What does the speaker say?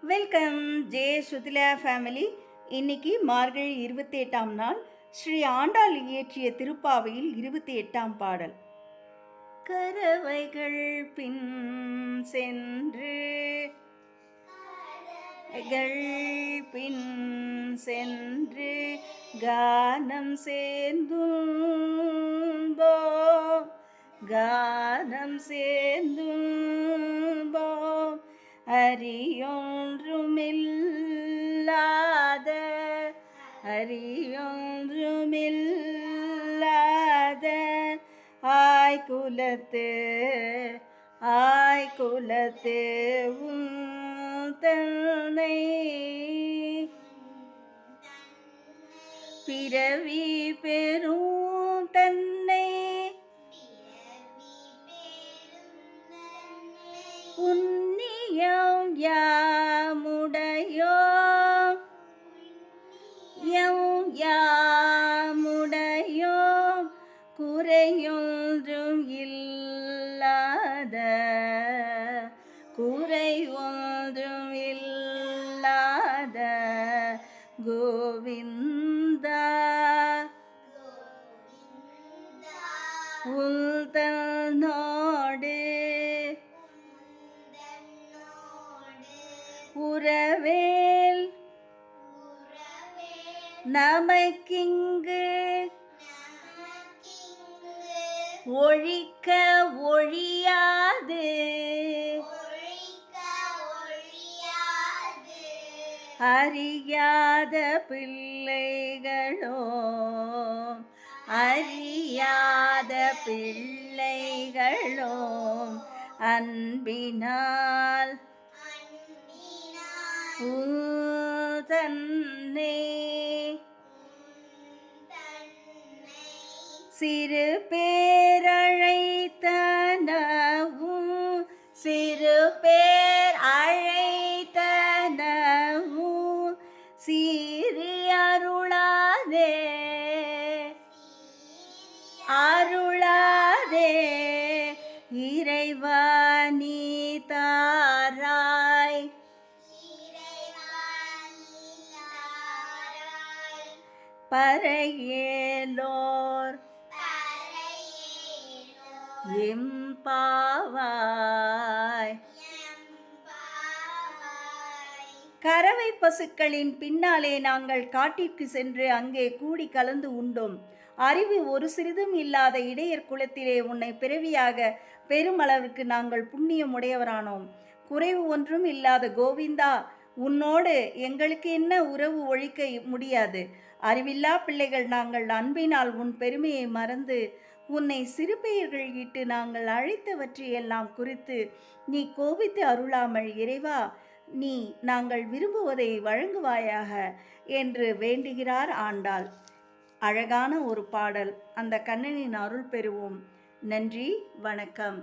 Welcome J சுதிலா family. இன்னைக்கு மார்கழி 28ஆம் நாள். ஸ்ரீ ஆண்டாள் இயற்றிய திருப்பாவையில் 28ஆம் பாடல். கரவைகள் பின் சென்று பின் சென்று கானம் சேர்ந்தும் அறியொன்றுமில்லாத ஆய்குலத்து தன்னை பிறவி பெறும் தன்னை புண்ணியம் யாமுடையோம் குறையொன்றும் இல்லாத கோவிந்தா உள்தன்னோடு உறவேல் நமக்கிங்கு ஒழிக்க ஒழியாது அறியாத பிள்ளைகளோ அன்பினால் தன்னை சிறு பேர் அழைத்தனவும் சீறி அருளாதே இறைவா நீ தாராய் பறையேலோர் எம்பாவாய். கறவை பசுக்களின் பின்னாலே நாங்கள் காட்டிற்கு சென்று அங்கே கூடி கலந்து உண்டோம். அறிவு ஒரு சிறிதும் இல்லாத இடையர் குலத்திலே உன்னை பிறவியாக பெருமளவிற்கு நாங்கள் புண்ணியம் உடையவரானோம். குறைவு ஒன்றும் இல்லாத கோவிந்தா, உன்னோடு எங்களுக்கு என்ன உறவு ஒழிக்க முடியாது. அறிவில்லா பிள்ளைகள் நாங்கள் அன்பினால் உன் பெருமையை மறந்து உன்னை சிறு பெயர்கள் இட்டு நாங்கள் அழைத்தவற்றையெல்லாம் குறித்து நீ கோபித்து அருளாமல் இறைவா, நீ நாங்கள் விரும்புவதை வழங்குவாயாக என்று வேண்டுகிறார் ஆண்டாள். அழகான ஒரு பாடல். அந்த கண்ணனின் அருள் பெறுவோம். நன்றி, வணக்கம்.